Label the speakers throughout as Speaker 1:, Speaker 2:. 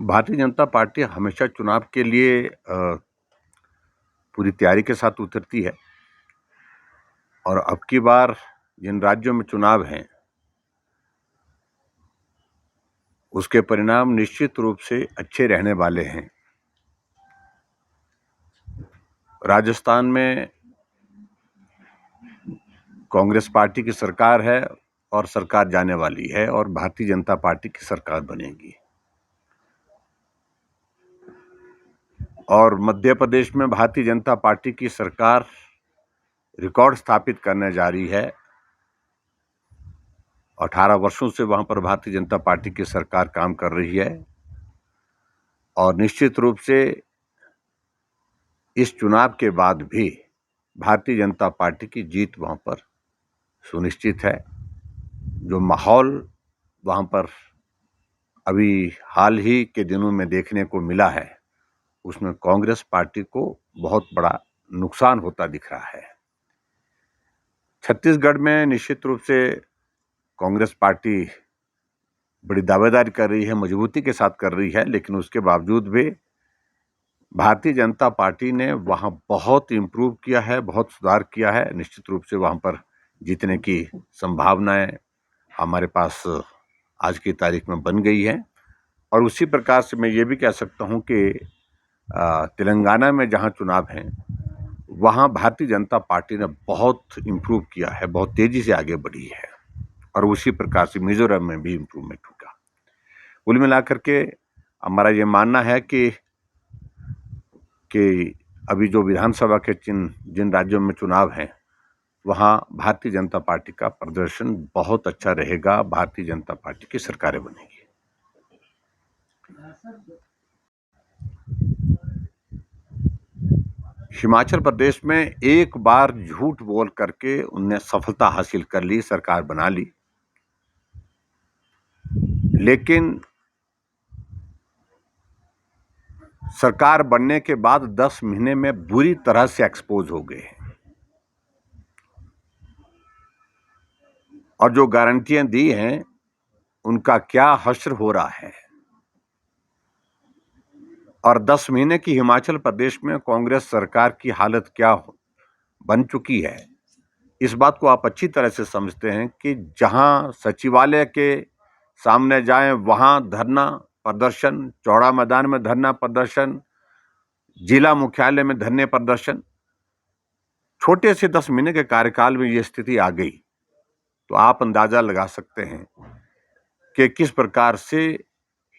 Speaker 1: Bharatiya Janata party हमेशा चुनाव के लिए पूरी तैयारी के साथ उतरती है और अब की बार जिन राज्यों में चुनाव हैं उसके परिणाम निश्चित रूप से अच्छे रहने वाले हैं। राजस्थान में कांग्रेस पार्टी की सरकार है और सरकार जाने वाली है और भारतीय जनता पार्टी की सरकार बनेगी। और मध्य प्रदेश में भारतीय जनता पार्टी की सरकार रिकॉर्ड स्थापित करने जा रही है। 18 वर्षों से वहां पर भारतीय जनता पार्टी की सरकार काम कर रही है और निश्चित रूप से इस चुनाव के बाद भी भारतीय जनता पार्टी की जीत वहां पर सुनिश्चित है। जो माहौल वहां पर अभी हाल ही के दिनों में देखने को मिला है उसमें कांग्रेस पार्टी को बहुत बड़ा नुकसान होता दिख रहा है। छत्तीसगढ़ में निश्चित रूप से कांग्रेस पार्टी बड़ी दावेदारी कर रही है, मजबूती के साथ कर रही है, लेकिन उसके बावजूद भी भारतीय जनता पार्टी ने वहां बहुत इंप्रूव किया है, बहुत सुधार किया है। निश्चित रूप से वहां पर जीतने की संभावनाएं हमारे पास आज की तारीख में बन गई है। और उसी प्रकार से मैं ये भी कह सकता हूं कि तेलंगाना में जहां चुनाव हैं वहां भारतीय जनता पार्टी ने बहुत इंप्रूव किया है, बहुत तेजी से आगे बढ़ी है और उसी प्रकार से मिजोरम में भी इंप्रूवमेंट होगा। कुल मिलाकर के हमारा ये मानना है कि अभी जो विधानसभा के जिन राज्यों में चुनाव हैं वहां भारतीय जनता पार्टी का प्रदर्शन बहुत अच्छा रहेगा, भारतीय जनता पार्टी की सरकारें बनेगी। हिमाचल प्रदेश में एक बार झूठ बोल करके उनने सफलता हासिल कर ली, सरकार बना ली, लेकिन सरकार बनने के बाद 10 महीने में बुरी तरह से एक्सपोज हो गए हैं और जो गारंटियां दी हैं उनका क्या हश्र हो रहा है। और 10 महीने की हिमाचल प्रदेश में कांग्रेस सरकार की हालत क्या बन चुकी है इस बात को आप अच्छी तरह से समझते हैं कि जहां सचिवालय के सामने जाएं वहां धरना प्रदर्शन, चौड़ा मैदान में धरना प्रदर्शन, जिला मुख्यालय में धरने प्रदर्शन, छोटे से 10 महीने के कार्यकाल में यह स्थिति आ गई तो आप अंदाजा लगा सकते हैं कि किस प्रकार से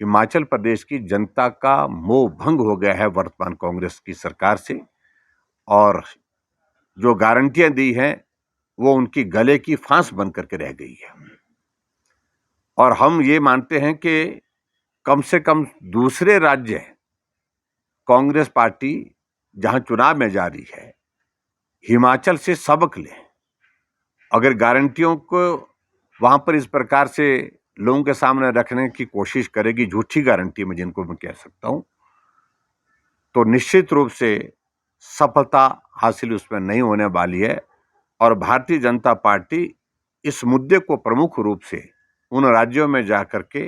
Speaker 1: हिमाचल प्रदेश की जनता का मोह भंग हो गया है वर्तमान कांग्रेस की सरकार से और जो गारंटियां दी हैं वो उनकी गले की फांस बन करके रह गई है। और हम ये मानते हैं कि कम से कम दूसरे राज्य कांग्रेस पार्टी जहां चुनाव में जा रही है हिमाचल से सबक ले। अगर गारंटियों को वहां पर इस प्रकार से लोगों के सामने रखने की कोशिश करेगी, झूठी गारंटी में जिनको मैं कह सकता हूं, तो निश्चित रूप से सफलता हासिल उसमें नहीं होने वाली है। और भारतीय जनता पार्टी इस मुद्दे को प्रमुख रूप से उन राज्यों में जाकर के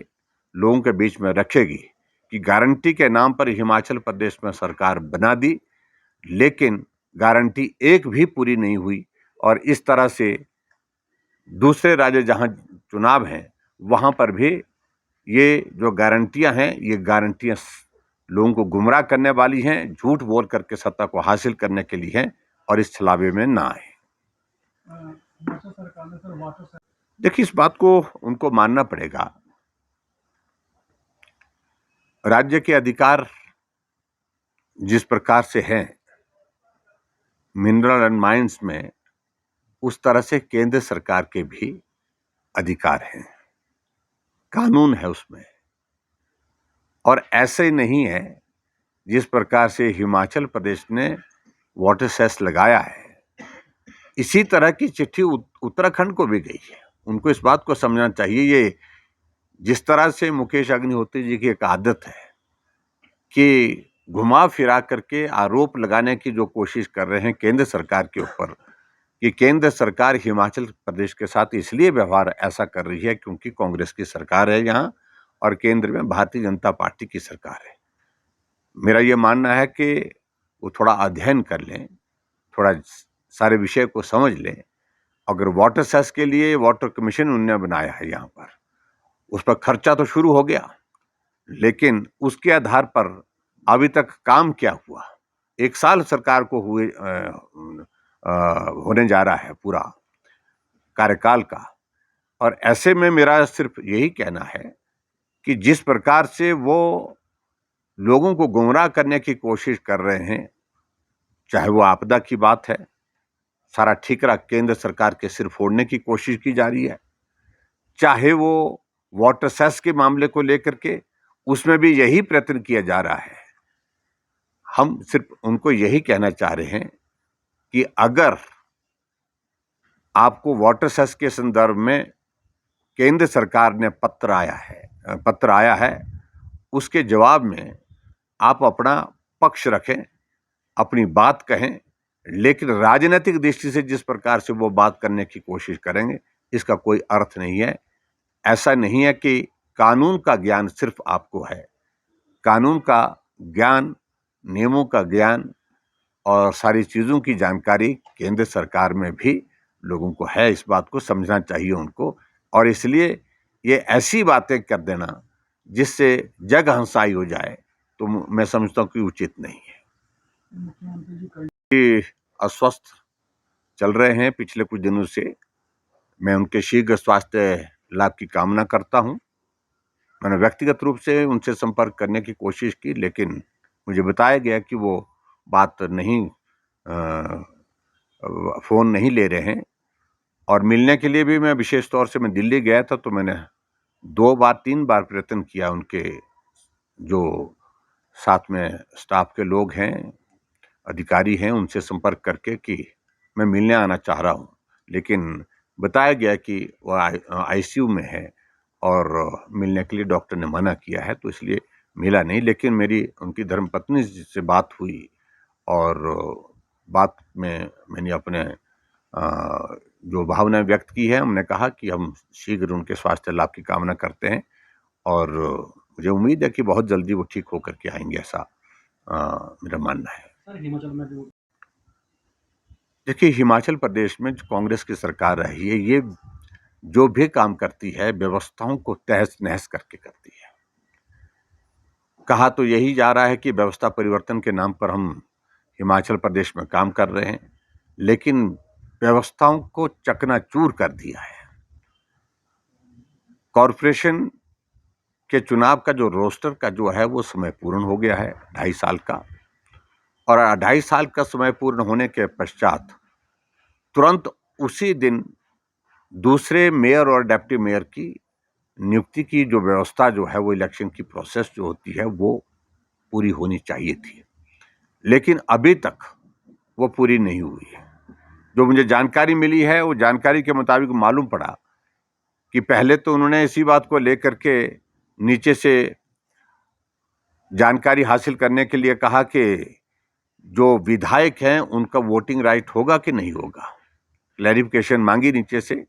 Speaker 1: लोगों के बीच में रखेगी कि गारंटी के नाम पर हिमाचल प्रदेश में सरकार बना दी, लेकिन गारंटी एक भी पूरी नहीं हुई और इस तरह से दूसरे राज्य जहां चुनाव हैं वहां पर भी ये जो गारंटियां हैं ये गारंटियां लोगों को गुमराह करने वाली हैं, झूठ बोल करके सत्ता को हासिल करने के लिए हैं और इस छलावे में ना आए। देखिए, इस बात को उनको मानना पड़ेगा। राज्य के अधिकार जिस प्रकार से हैं मिनरल एंड माइंस में, उस तरह से केंद्र सरकार के भी अधिकार हैं, कानून है उसमें। और ऐसे नहीं है जिस प्रकार से हिमाचल प्रदेश ने वाटर सेस लगाया है, इसी तरह की चिट्ठी उत्तराखंड को भी गई है। उनको इस बात को समझना चाहिए। ये जिस तरह से मुकेश अग्निहोत्री जी की एक आदत है कि घुमा फिरा करके आरोप लगाने की जो कोशिश कर रहे हैं केंद्र सरकार के ऊपर कि केंद्र सरकार हिमाचल प्रदेश के साथ इसलिए व्यवहार ऐसा कर रही है क्योंकि कांग्रेस की सरकार है यहाँ और केंद्र में भारतीय जनता पार्टी की सरकार है। मेरा ये मानना है कि वो थोड़ा अध्ययन कर लें, थोड़ा सारे विषय को समझ लें। अगर वाटर सेस के लिए वाटर कमीशन उन्होंने बनाया है यहाँ पर, उस पर खर्चा तो शुरू हो गया, लेकिन उसके आधार पर अभी तक काम क्या हुआ? 1 साल सरकार को होने जा रहा है पूरा कार्यकाल का। और ऐसे में मेरा सिर्फ यही कहना है कि जिस प्रकार से वो लोगों को गुमराह करने की कोशिश कर रहे हैं, चाहे वो आपदा की बात है, सारा ठिकरा केंद्र सरकार के सिर फोड़ने की कोशिश की जा रही है, चाहे वो वाटर सेस के मामले को लेकर के उसमें भी यही प्रयत्न किया जा रहा है। हम सिर्फ उनको यही कहना चाह रहे हैं कि अगर आपको वाटर सेस के संदर्भ में केंद्र सरकार ने पत्र आया है, उसके जवाब में आप अपना पक्ष रखें, अपनी बात कहें, लेकिन राजनीतिक दृष्टि से जिस प्रकार से वो बात करने की कोशिश करेंगे, इसका कोई अर्थ नहीं है। ऐसा नहीं है कि कानून का ज्ञान सिर्फ आपको है। कानून का ज्ञान, नियमों का ज्ञान और सारी चीज़ों की जानकारी केंद्र सरकार में भी लोगों को है। इस बात को समझना चाहिए उनको। और इसलिए ये ऐसी बातें कर देना जिससे जग हंसाई हो जाए, तो मैं समझता हूँ कि उचित नहीं है। कि अस्वस्थ चल रहे हैं पिछले कुछ दिनों से। मैं उनके शीघ्र स्वास्थ्य लाभ की कामना करता हूँ। मैंने व्यक्तिगत रूप से उनसे संपर्क करने की कोशिश की, लेकिन मुझे बताया गया कि वो बात नहीं, फ़ोन नहीं ले रहे हैं। और मिलने के लिए भी मैं विशेष तौर से मैं दिल्ली गया था, तो मैंने 2 बार 3 बार प्रयत्न किया उनके जो साथ में स्टाफ के लोग हैं, अधिकारी हैं, उनसे संपर्क करके कि मैं मिलने आना चाह रहा हूँ। लेकिन बताया गया कि वो आईसीयू में है और मिलने के लिए डॉक्टर ने मना किया है, तो इसलिए मिला नहीं। लेकिन मेरी उनकी धर्मपत्नी से बात हुई और बात में मैंने अपने जो भावनाएं व्यक्त की है, हमने कहा कि हम शीघ्र उनके स्वास्थ्य लाभ की कामना करते हैं और मुझे उम्मीद है कि बहुत जल्दी वो ठीक होकर के आएंगे, ऐसा मेरा मानना है।
Speaker 2: हिमाचल में भी
Speaker 1: देखिए, हिमाचल प्रदेश में जो कांग्रेस की सरकार रही है, ये जो भी काम करती है व्यवस्थाओं को तहस नहस करके करती है। कहा तो यही जा रहा है कि व्यवस्था परिवर्तन के नाम पर हम हिमाचल प्रदेश में काम कर रहे हैं, लेकिन व्यवस्थाओं को चकनाचूर कर दिया है। कॉरपोरेशन के चुनाव का जो रोस्टर का जो है वो समय पूर्ण हो गया है 2.5 साल का, और 2.5 साल का समय पूर्ण होने के पश्चात तुरंत उसी दिन दूसरे मेयर और डिप्टी मेयर की नियुक्ति की जो व्यवस्था जो है, वो इलेक्शन की प्रोसेस जो होती है वो पूरी होनी चाहिए थी, लेकिन अभी तक वो पूरी नहीं हुई है। जो मुझे जानकारी मिली है, वो जानकारी के मुताबिक मालूम पड़ा कि पहले तो उन्होंने इसी बात को लेकर के नीचे से जानकारी हासिल करने के लिए कहा कि जो विधायक हैं उनका वोटिंग राइट होगा कि नहीं होगा, क्लैरिफिकेशन मांगी नीचे से।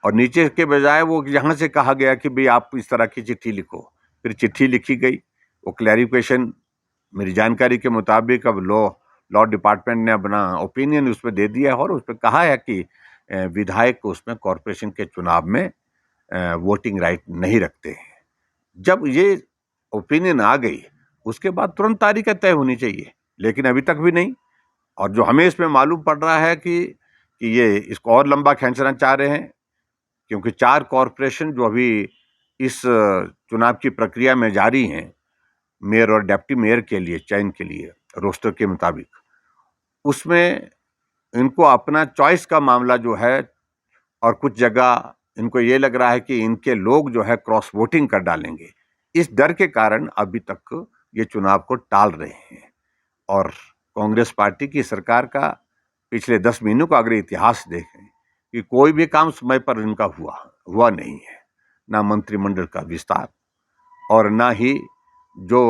Speaker 1: और नीचे के बजाय वो यहाँ से कहा गया कि भाई आप इस तरह की चिट्ठी लिखो। फिर चिट्ठी लिखी गई, वो क्लैरिफिकेशन मेरी जानकारी के मुताबिक अब लॉ डिपार्टमेंट ने अपना ओपिनियन उस पर दे दिया है और उस पर कहा है कि विधायक को उसमें कॉरपोरेशन के चुनाव में वोटिंग राइट नहीं रखते हैं। जब ये ओपिनियन आ गई, उसके बाद तुरंत तारीख तय होनी चाहिए, लेकिन अभी तक भी नहीं। और जो हमें इसमें मालूम पड़ रहा है कि ये इसको और लंबा खींचना चाह रहे हैं, क्योंकि 4 कॉरपोरेशन जो अभी इस चुनाव की प्रक्रिया में जारी हैं, मेयर और डिप्टी मेयर के लिए चयन के लिए रोस्टर के मुताबिक, उसमें इनको अपना चॉइस का मामला जो है, और कुछ जगह इनको ये लग रहा है कि इनके लोग जो है क्रॉस वोटिंग कर डालेंगे। इस डर के कारण अभी तक ये चुनाव को टाल रहे हैं। और कांग्रेस पार्टी की सरकार का पिछले 10 महीनों का अगर इतिहास देखें कि कोई भी काम समय पर इनका हुआ नहीं है। ना मंत्रिमंडल का विस्तार, और ना ही जो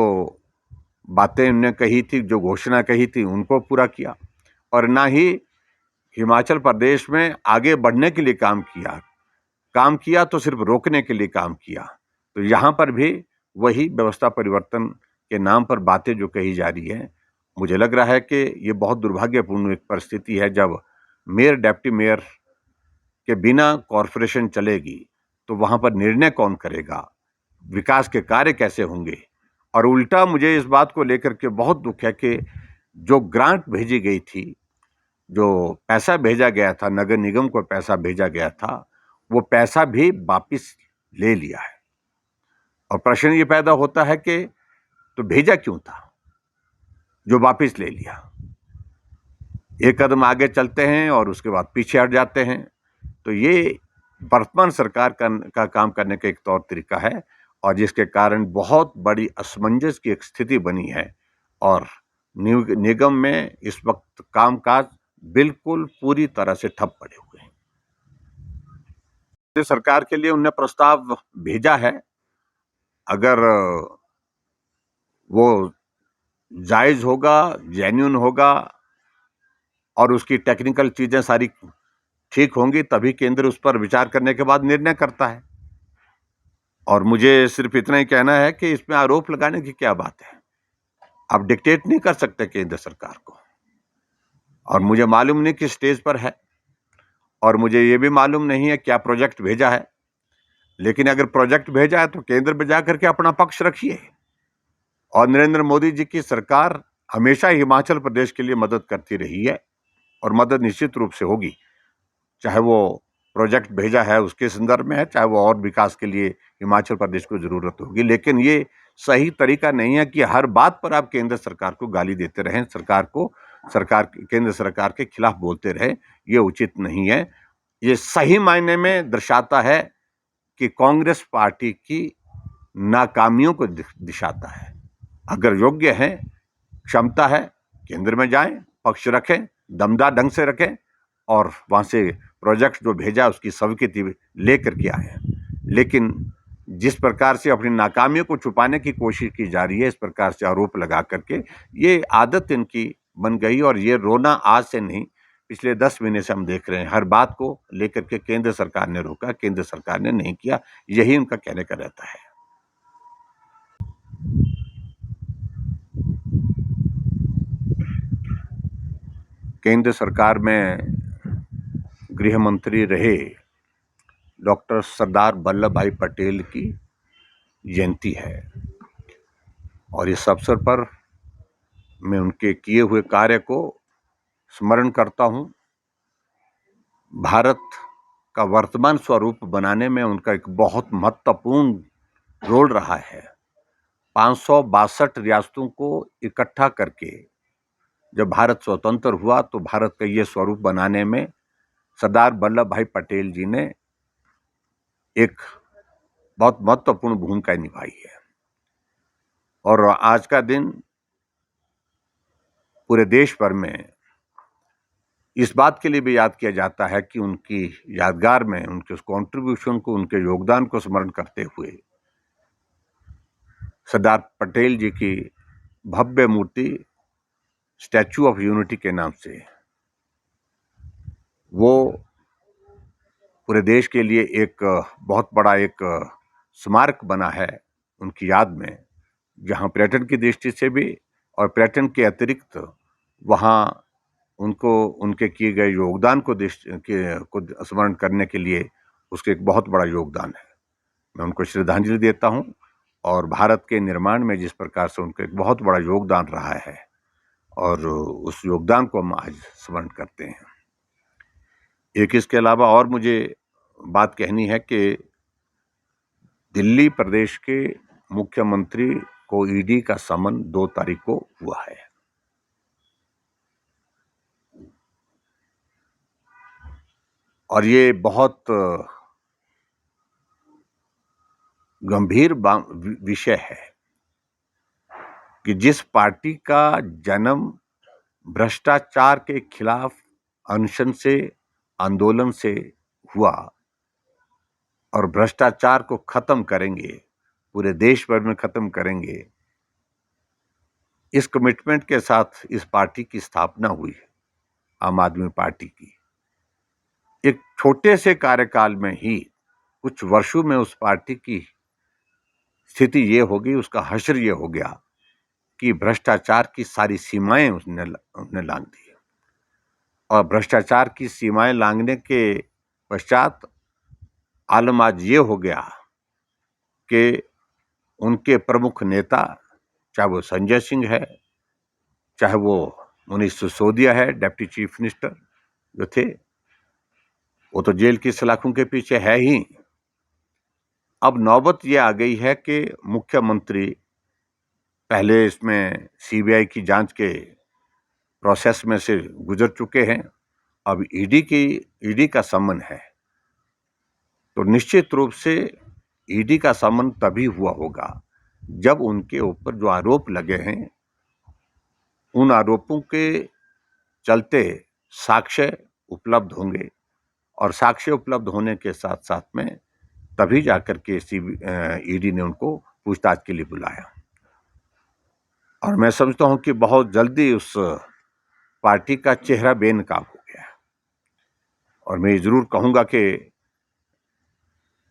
Speaker 1: बातें उन्होंने कही थी, जो घोषणा कही थी, उनको पूरा किया, और ना ही हिमाचल प्रदेश में आगे बढ़ने के लिए काम किया तो सिर्फ रोकने के लिए काम किया। तो यहाँ पर भी वही व्यवस्था परिवर्तन के नाम पर बातें जो कही जा रही है, मुझे लग रहा है कि ये बहुत दुर्भाग्यपूर्ण एक परिस्थिति है। जब मेयर, डिप्टी मेयर के बिना कॉरपोरेशन चलेगी, तो वहाँ पर निर्णय कौन करेगा? विकास के कार्य कैसे होंगे? और उल्टा मुझे इस बात को लेकर के बहुत दुःख है कि जो ग्रांट भेजी गई थी, जो पैसा भेजा गया था, नगर निगम को पैसा भेजा गया था, वो पैसा भी वापिस ले लिया है। और प्रश्न ये पैदा होता है कि तो भेजा क्यों था जो वापिस ले लिया? एक कदम आगे चलते हैं और उसके बाद पीछे हट जाते हैं। तो ये वर्तमान सरकार का काम करने का एक तौर तरीका है, और जिसके कारण बहुत बड़ी असमंजस की एक स्थिति बनी है, और निगम में इस वक्त कामकाज बिल्कुल पूरी तरह से ठप पड़े हुए हैं। सरकार के लिए उन्होंने प्रस्ताव भेजा है, अगर वो जायज होगा, जेन्युइन होगा और उसकी टेक्निकल चीजें सारी ठीक होंगी, तभी केंद्र उस पर विचार करने के बाद निर्णय करता है। और मुझे सिर्फ इतना ही कहना है कि इसमें आरोप लगाने की क्या बात है? आप डिक्टेट नहीं कर सकते केंद्र सरकार को। और मुझे मालूम नहीं किस स्टेज पर है, और मुझे ये भी मालूम नहीं है क्या प्रोजेक्ट भेजा है। लेकिन अगर प्रोजेक्ट भेजा है तो केंद्र में जाकर के अपना पक्ष रखिए। और नरेंद्र मोदी जी की सरकार हमेशा हिमाचल प्रदेश के लिए मदद करती रही है, और मदद निश्चित रूप से होगी, चाहे वो प्रोजेक्ट भेजा है उसके संदर्भ में है, चाहे वो और विकास के लिए हिमाचल प्रदेश को जरूरत होगी। लेकिन ये सही तरीका नहीं है कि हर बात पर आप केंद्र सरकार को गाली देते रहें, केंद्र सरकार के खिलाफ बोलते रहें। ये उचित नहीं है। ये सही मायने में दर्शाता है कि कांग्रेस पार्टी की नाकामियों को दिखाता है। अगर योग्य है, क्षमता है, केंद्र में जाएं, पक्ष रखें, दमदार ढंग से रखें, और वहां से प्रोजेक्ट जो भेजा उसकी स्वीकृति लेकर के आए। लेकिन जिस प्रकार से अपनी नाकामियों को छुपाने की कोशिश की जा रही है, इस प्रकार से आरोप लगा करके, ये आदत इनकी बन गई। और ये रोना आज से नहीं, पिछले 10 महीने से हम देख रहे हैं। हर बात को लेकर के केंद्र सरकार ने रोका, केंद्र सरकार ने नहीं किया, यही उनका कहने का रहता है। केंद्र सरकार में गृह मंत्री रहे डॉक्टर सरदार वल्लभ भाई पटेल की जयंती है, और इस अवसर पर मैं उनके किए हुए कार्य को स्मरण करता हूं। भारत का वर्तमान स्वरूप बनाने में उनका एक बहुत महत्वपूर्ण रोल रहा है। 562 रियासतों को इकट्ठा करके जब भारत स्वतंत्र हुआ, तो भारत का ये स्वरूप बनाने में सरदार वल्लभ भाई पटेल जी ने एक बहुत महत्वपूर्ण भूमिका निभाई है। और आज का दिन पूरे देश भर में इस बात के लिए भी याद किया जाता है कि उनकी यादगार में उनके उस कॉन्ट्रीब्यूशन को, उनके योगदान को स्मरण करते हुए सरदार पटेल जी की भव्य मूर्ति स्टैच्यू ऑफ यूनिटी के नाम से वो पूरे देश के लिए एक बहुत बड़ा एक स्मारक बना है उनकी याद में, जहां पर्यटन की दृष्टि से भी और पर्यटन के अतिरिक्त वहां उनको उनके किए गए योगदान को स्मरण करने के लिए उसके एक बहुत बड़ा योगदान है। मैं उनको श्रद्धांजलि देता हूं, और भारत के निर्माण में जिस प्रकार से उनका एक बहुत बड़ा योगदान रहा है, और उस योगदान को हम आज स्मरण करते हैं। एक इसके अलावा और मुझे बात कहनी है कि दिल्ली प्रदेश के मुख्यमंत्री को ईडी का समन 2 तारीख को हुआ है, और ये बहुत गंभीर विषय है कि जिस पार्टी का जन्म भ्रष्टाचार के खिलाफ अनशन से, आंदोलन से हुआ, और भ्रष्टाचार को खत्म करेंगे, पूरे देश भर में खत्म करेंगे, इस कमिटमेंट के साथ इस पार्टी की स्थापना हुई है, आम आदमी पार्टी की। एक छोटे से कार्यकाल में ही, कुछ वर्षों में उस पार्टी की स्थिति ये हो गई, उसका हश्र ये हो गया कि भ्रष्टाचार की सारी सीमाएं उसने लांघ दी। और भ्रष्टाचार की सीमाएं लांघने के पश्चात आलम आज ये हो गया कि उनके प्रमुख नेता, चाहे वो संजय सिंह है, चाहे वो मनीष सिसोदिया है, डिप्टी चीफ मिनिस्टर जो थे, वो तो जेल की सलाखों के पीछे है ही। अब नौबत ये आ गई है कि मुख्यमंत्री पहले इसमें सीबीआई की जांच के प्रोसेस में से गुजर चुके हैं, अब ईडी का समन है, तो निश्चित रूप से ईडी का समन तभी हुआ होगा जब उनके ऊपर जो आरोप लगे हैं, उन आरोपों के चलते साक्ष्य उपलब्ध होंगे, और साक्ष्य उपलब्ध होने के साथ साथ में तभी जाकर के ईडी ने उनको पूछताछ के लिए बुलाया। और मैं समझता हूं कि बहुत जल्दी उस पार्टी का चेहरा बेनकाब हो गया। और मैं जरूर कहूंगा कि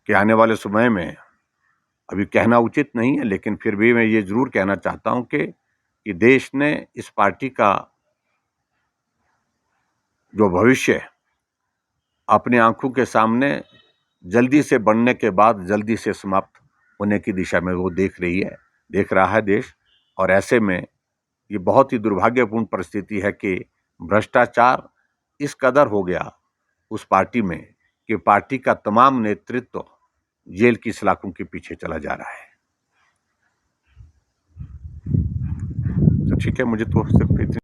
Speaker 1: आने वाले समय में, अभी कहना उचित नहीं है, लेकिन फिर भी मैं ये जरूर कहना चाहता हूं कि देश ने इस पार्टी का जो भविष्य अपनी आंखों के सामने जल्दी से बढ़ने के बाद जल्दी से समाप्त होने की दिशा में वो देख रहा है देश। और ऐसे में ये बहुत ही दुर्भाग्यपूर्ण परिस्थिति है कि भ्रष्टाचार इस कदर हो गया उस पार्टी में कि पार्टी का तमाम नेतृत्व जेल की सलाखों के पीछे चला जा रहा है। तो ठीक है, मुझे तो सिर्फ इतनी